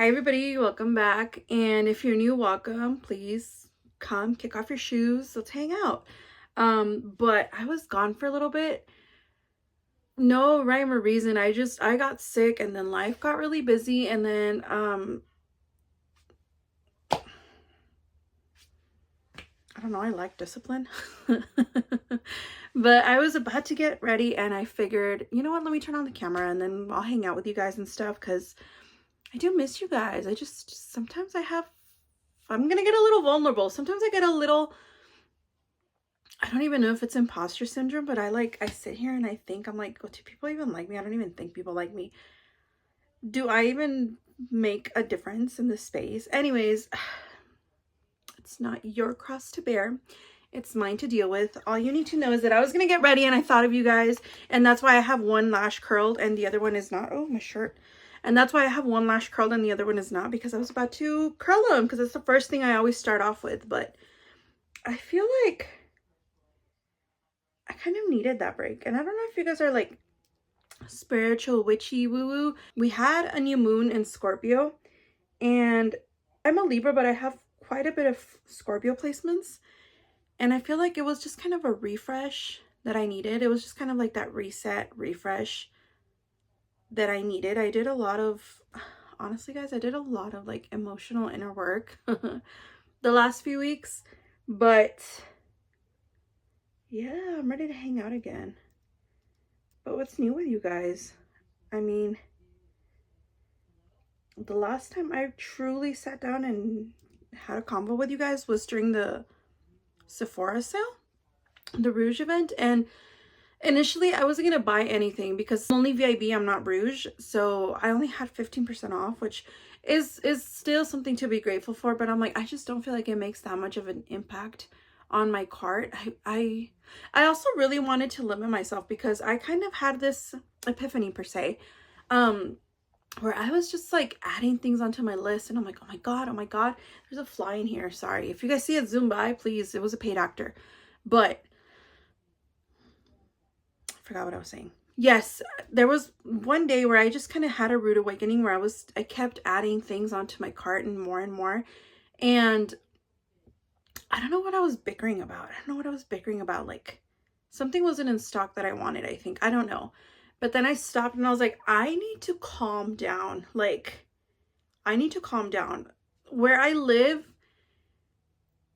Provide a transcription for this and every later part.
Hi everybody, welcome back. And if you're new, welcome. Please come, kick off your shoes, let's hang out. But I was gone for a little bit. No rhyme or reason. I got sick and then life got really busy and then I don't know, I like discipline. But I was about to get ready and I figured, you know what, let me turn on the camera and then I'll hang out with you guys and stuff because I do miss you guys. Sometimes I'm gonna get a little vulnerable. Sometimes I get a little, I don't even know if it's imposter syndrome, but I sit here and I think, I'm like, well, do people even like me? I don't even think people like me. Do I even make a difference in this space? Anyways, it's not your cross to bear. It's mine to deal with. All you need to know is that I was going to get ready and I thought of you guys. And that's why I have one lash curled and the other one is not. Oh, my shirt. And that's why I have one lash curled and the other one is not, because I was about to curl them because it's the first thing I always start off with. But I feel like I kind of needed that break. And I don't know if you guys are like spiritual, witchy, woo-woo. We had a new moon in Scorpio and I'm a Libra, but I have quite a bit of Scorpio placements. And I feel like it was just kind of a refresh that I needed. It was just kind of like that reset, refresh that I needed. I did a lot of, honestly guys, I did a lot of like emotional inner work the last few weeks. But yeah, I'm ready to hang out again. But what's new with you guys? I mean, the last time I truly sat down and had a convo with you guys was during the Sephora sale, the Rouge event. And initially I wasn't gonna buy anything because I'm only VIB, I'm not Rouge, so I only had 15% off, which is still something to be grateful for. But I'm like, I just don't feel like it makes that much of an impact on my cart. I also really wanted to limit myself because I kind of had this epiphany per se, where I was just like adding things onto my list and I'm like, oh my god, there's a fly in here. Sorry if you guys see it zoom by, please, it was a paid actor. But I forgot what I was saying. Yes, there was one day where I just kind of had a rude awakening where I kept adding things onto my cart and more, and I don't know what I was bickering about. I don't know what I was bickering about. Like something wasn't in stock that I wanted, I think. I don't know. But then I stopped and I was like, I need to calm down. Like, I need to calm down. Where I live,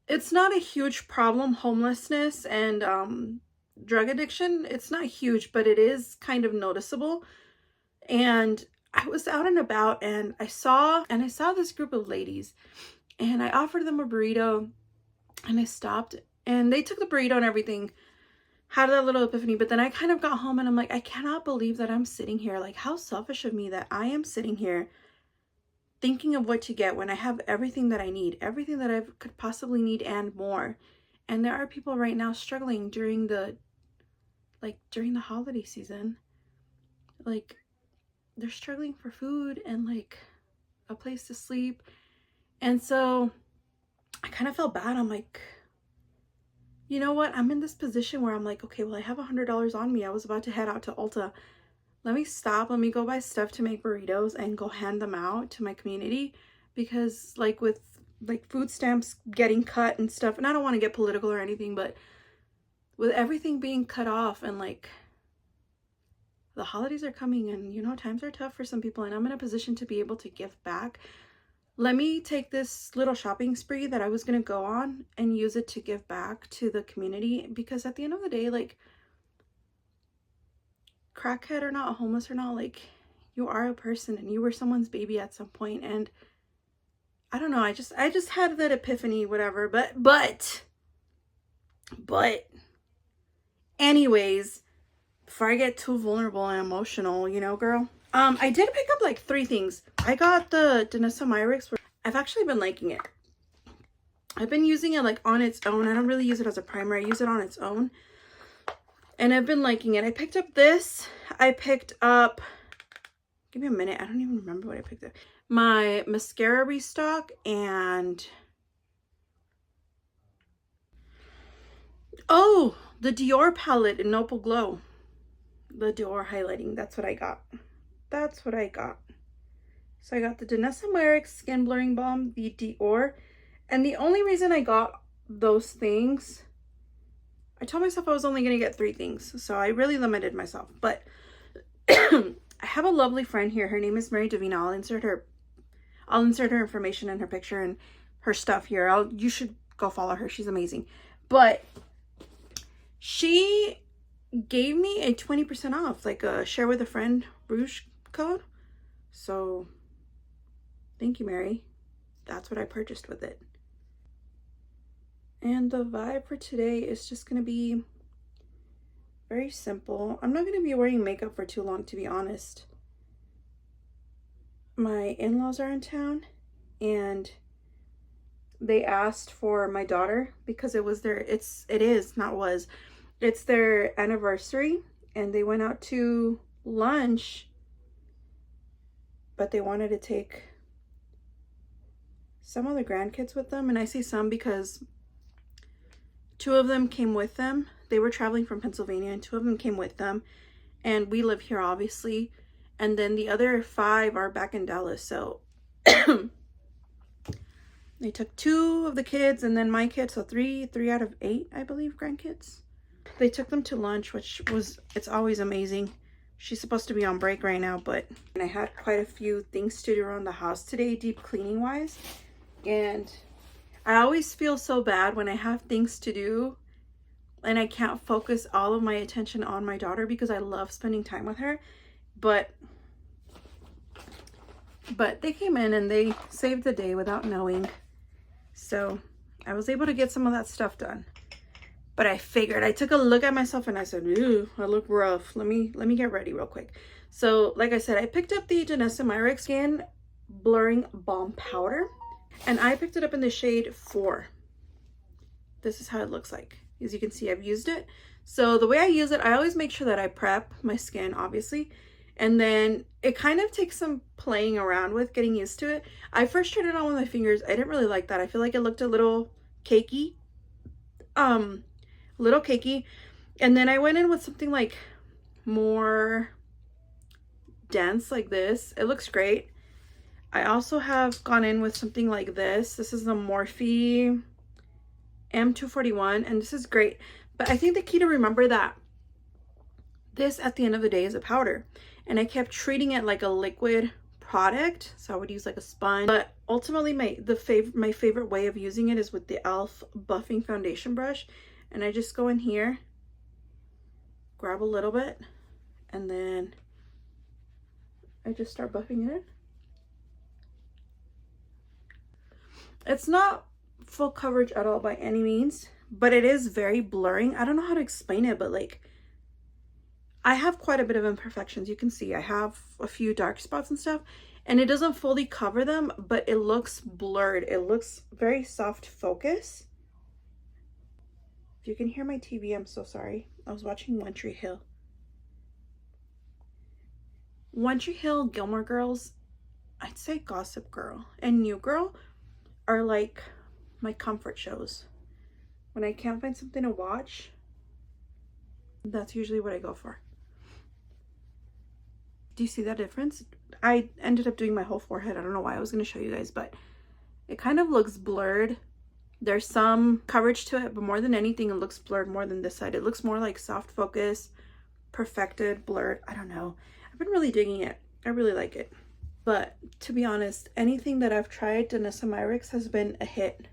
it's not a huge problem, homelessness and drug addiction. It's not huge, but it is kind of noticeable. And I was out and about and I saw this group of ladies and I offered them a burrito and I stopped and they took the burrito and everything. Had that little epiphany, but then I kind of got home and I'm like, I cannot believe that I'm sitting here. Like, how selfish of me that I am sitting here thinking of what to get when I have everything that I need, everything that I could possibly need and more. And there are people right now struggling during the holiday season. Like, they're struggling for food and like a place to sleep. And so I kind of felt bad. I'm like, you know what? I'm in this position where I'm like, okay, well, I have $100 on me. I was about to head out to Ulta. Let me stop. Let me go buy stuff to make burritos and go hand them out to my community. Because like with like food stamps getting cut and stuff, and I don't want to get political or anything, but with everything being cut off and like the holidays are coming and you know, times are tough for some people and I'm in a position to be able to give back. Let me take this little shopping spree that I was going to go on and use it to give back to the community, because at the end of the day, like, crackhead or not, homeless or not, like, you are a person and you were someone's baby at some point. And I don't know, I just had that epiphany, whatever. But anyways, before I get too vulnerable and emotional, you know, girl, I did pick up like 3 things. I got the Danessa Myricks. I've actually been liking it. I've been using it like on its own. I don't really use it as a primer. I use it on its own. And I've been liking it. I picked up this. I picked up, give me a minute, I don't even remember what I picked up. My mascara restock and, oh, the Dior palette in Opal Glow. The Dior highlighting, that's what I got. That's what I got. So I got the Danessa Myricks Skin Blurring Balm, the Dior. And the only reason I got those things, I told myself I was only going to get 3 things. So I really limited myself. But I have a lovely friend here. Her name is Mary Davina. I'll insert her information in her picture and her stuff here. You should go follow her. She's amazing. But she gave me a 20% off, like a share with a friend Rouge code. So thank you, Mary. That's what I purchased with it. And the vibe for today is just going to be very simple. I'm not going to be wearing makeup for too long, to be honest. My in-laws are in town and they asked for my daughter because it's their anniversary, and they went out to lunch, but they wanted to take some of the grandkids with them. And I say some because 2 of them came with them. They were traveling from Pennsylvania and 2 of them came with them, and we live here obviously, and then the other 5 are back in Dallas. So they took 2 of the kids and then my kids, so 3 out of 8, I believe, grandkids. They took them to lunch, it's always amazing. She's supposed to be on break right now, but I had quite a few things to do around the house today, deep cleaning wise. And I always feel so bad when I have things to do and I can't focus all of my attention on my daughter because I love spending time with her. But they came in and they saved the day without knowing. So I was able to get some of that stuff done. But I took a look at myself and I said, ooh, I look rough. Let me get ready real quick. So like I said, I picked up the Danessa Myricks Skin Blurring Balm Powder. And I picked it up in the shade 4. This is how it looks like. As you can see, I've used it. So the way I use it, I always make sure that I prep my skin, obviously. And then it kind of takes some playing around with, getting used to it. I first tried it on with my fingers. I didn't really like that. I feel like it looked a little cakey. And then I went in with something like more dense like this. It looks great. I also have gone in with something like this. This is the Morphe M241, and this is great. But I think the key to remember that this at the end of the day is a powder, and I kept treating it like a liquid product, so I would use like a sponge. But ultimately my favorite way of using it is with the e.l.f. buffing foundation brush, and I just go in here, grab a little bit, and then I just start buffing it in. It's not full coverage at all by any means, but it is very blurring. I don't know how to explain it, but like I have quite a bit of imperfections. You can see I have a few dark spots and stuff, and it doesn't fully cover them, but it looks blurred. It looks very soft focus. If you can hear my TV, I'm so sorry. I was watching One Tree Hill. One Tree Hill, Gilmore Girls, I'd say Gossip Girl, and New Girl are like my comfort shows. When I can't find something to watch, that's usually what I go for. Do you see that difference? I ended up doing my whole forehead. I don't know why I was going to show you guys, but it kind of looks blurred. There's some coverage to it, but more than anything, it looks blurred more than this side. It looks more like soft focus, perfected, blurred. I don't know. I've been really digging it. I really like it. But to be honest, anything that I've tried Danessa Myricks has been a hit.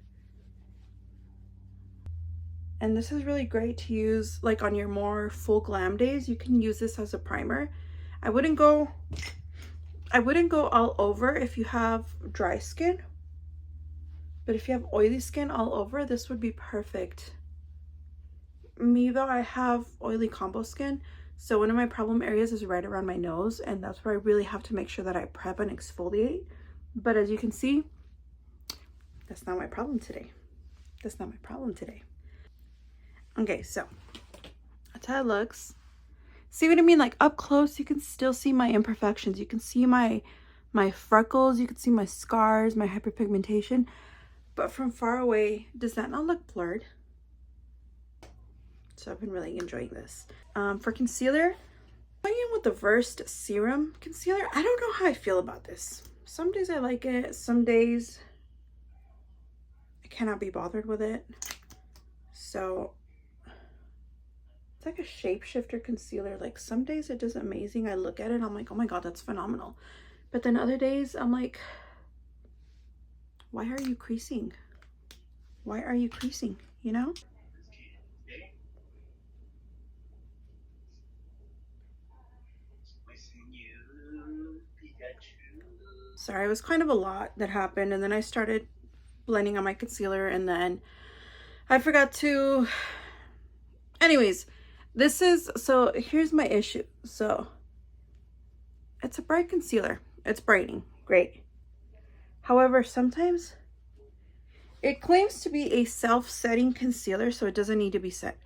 And this is really great to use like on your more full glam days. You can use this as a primer. I wouldn't go all over if you have dry skin. But if you have oily skin all over, this would be perfect. Me though, I have oily combo skin. So one of my problem areas is right around my nose, and that's where I really have to make sure that I prep and exfoliate. But as you can see, that's not my problem today. That's not my problem today. Okay, so that's how it looks. See what I mean? Like up close, you can still see my imperfections. You can see my freckles. You can see my scars, my hyperpigmentation. But from far away, does that not look blurred? So I've been really enjoying this. For concealer, I'm going in with the Versed Serum Concealer. I don't know how I feel about this. Some days I like it. Some days I cannot be bothered with it. So it's like a shapeshifter concealer. Like some days it does amazing. I look at it, I'm like, oh my God, that's phenomenal. But then other days I'm like, why are you creasing? Why are you creasing? You know? Sorry, it was kind of a lot that happened, and then I started blending on my concealer, and then I forgot to, anyways, so here's my issue. So it's a bright concealer, it's brightening, great. However, sometimes it claims to be a self-setting concealer, so it doesn't need to be set.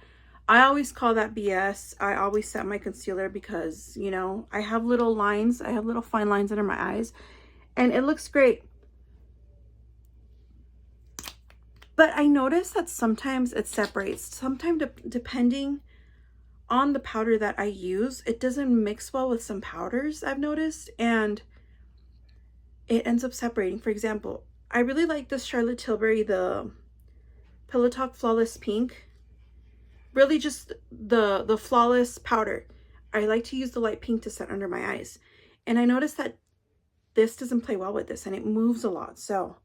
I always call that BS. I always set my concealer because, you know, I have little lines, I have little fine lines under my eyes, and it looks great. But I notice that sometimes it separates. Sometimes depending on the powder that I use, it doesn't mix well with some powders I've noticed, and it ends up separating. For example, I really like this Charlotte Tilbury, the Pillow Talk Flawless Pink. Really just the flawless powder. I like to use the light pink to set under my eyes. And I noticed that this doesn't play well with this, and it moves a lot. So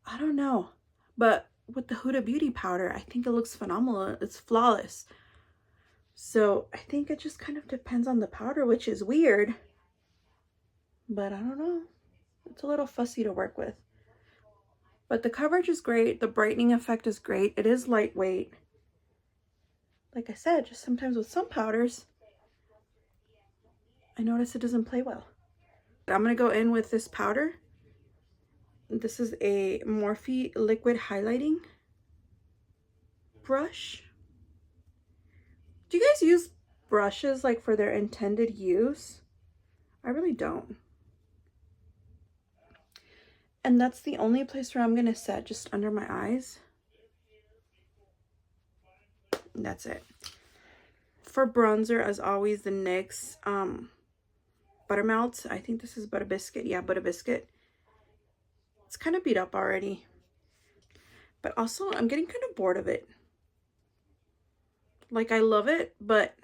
I don't know, but with the Huda Beauty powder, I think it looks phenomenal. It's flawless. So I think it just kind of depends on the powder, which is weird, but I don't know. It's a little fussy to work with, but the coverage is great. The brightening effect is great. It is lightweight. Like I said, just sometimes with some powders, I notice it doesn't play well. I'm going to go in with this powder. This is a Morphe liquid highlighting brush. Do you guys use brushes like for their intended use? I really don't. And that's the only place where I'm going to set, just under my eyes. And that's it. For bronzer, as always, the NYX Buttermelt. I think this is Butter Biscuit. Yeah, Butter Biscuit. It's kind of beat up already. But also, I'm getting kind of bored of it. Like, I love it, but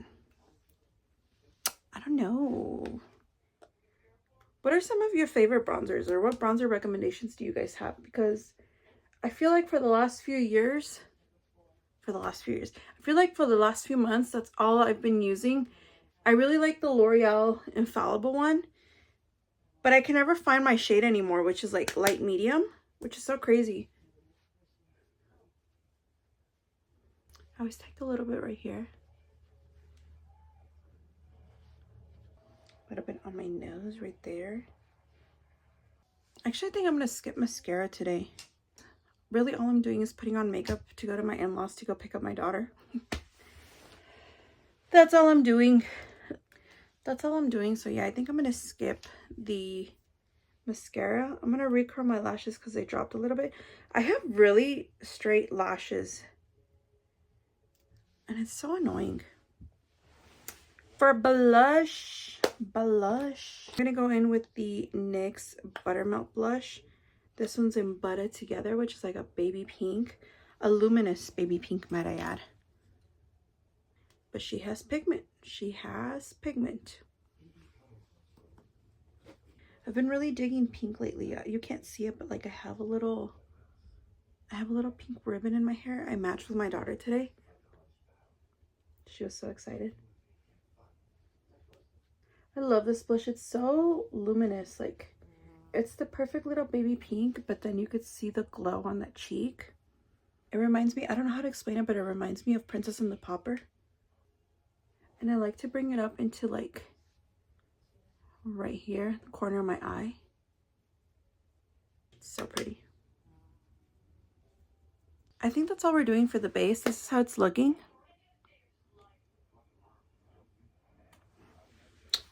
I don't know. What are some of your favorite bronzers, or what bronzer recommendations do you guys have? Because I feel like for the last few years, I feel like for the last few months, that's all I've been using. I really like the L'Oreal Infallible one, but I can never find my shade anymore, which is like light medium, which is so crazy. I always take a little bit right here. A little bit on my nose right there. Actually, I think I'm going to skip mascara today. Really, all I'm doing is putting on makeup to go to my in-laws to go pick up my daughter. That's all I'm doing. That's all I'm doing. So yeah, I think I'm going to skip the mascara. I'm going to recurl my lashes because they dropped a little bit. I have really straight lashes, and it's so annoying. For blush, I'm going to go in with the NYX Buttermelt blush. This one's in Butter Together, which is like a baby pink. A luminous baby pink, might I add. But she has pigment. She has pigment. I've been really digging pink lately. You can't see it, but like I have a little pink ribbon in my hair. I matched with my daughter today. She was so excited. I love this blush. It's so luminous. Like, it's the perfect little baby pink, but then you could see the glow on that cheek. It reminds me, I don't know how to explain it, but it reminds me of Princess and the Pauper. And I like to bring it up into like right here, the corner of my eye. It's so pretty. I think that's all we're doing for the base. This is how it's looking.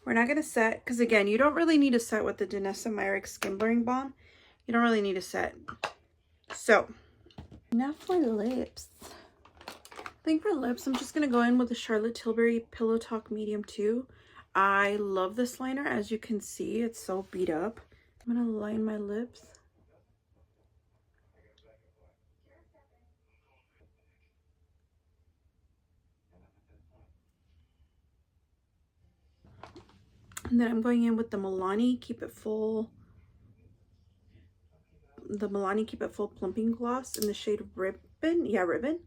We're not going to set, because again, you don't really need to set with the Danessa Myricks Skin Blurring Balm. You don't really need to set. So, now for lips. I think for lips, I'm just going to go in with the Charlotte Tilbury Pillow Talk Medium 2. I love this liner. As you can see, it's so beat up. I'm gonna line my lips. And then I'm going in with the Milani Keep It Full. The Milani Keep It Full Plumping Gloss in the shade Ribbon. Yeah, Ribbon.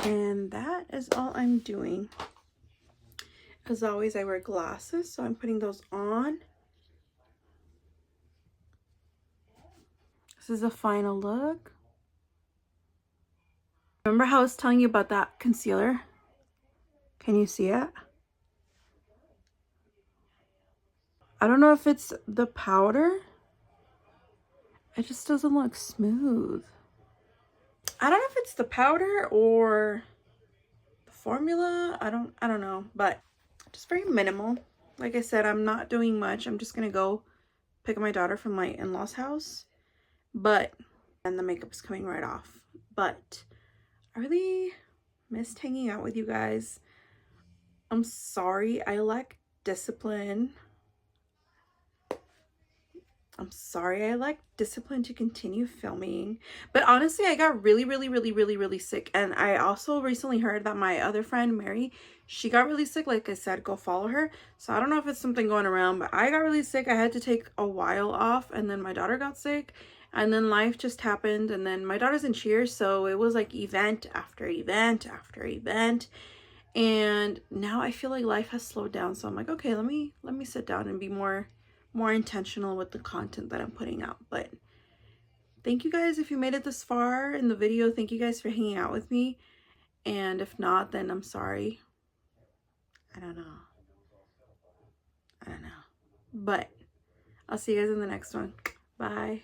And that is all I'm doing. As always, I wear glasses, so I'm putting those on. This is the final look. Remember how I was telling you about that concealer? Can you see it? I don't know if it's the powder. It just doesn't look smooth. I don't know if it's the powder or the formula. I don't know, but just very minimal. Like I said, I'm not doing much. I'm just gonna go pick up my daughter from my in-laws house, and the makeup is coming right off. But I really missed hanging out with you guys. I'm sorry. I lack discipline. I'm sorry, I lack discipline to continue filming. But honestly, I got really sick. And I also recently heard that my other friend, Mary, she got really sick. Like I said, go follow her. So I don't know if it's something going around, but I got really sick. I had to take a while off, and then my daughter got sick, and then life just happened. And then my daughter's in cheers, so it was like event after event after event. And now I feel like life has slowed down. So I'm like, okay, let me sit down and be more intentional with the content that I'm putting out. But thank you guys if you made it this far in the video. Thank you guys for hanging out with me. And if not, then I'm sorry. I don't know. But I'll see you guys in the next one. Bye.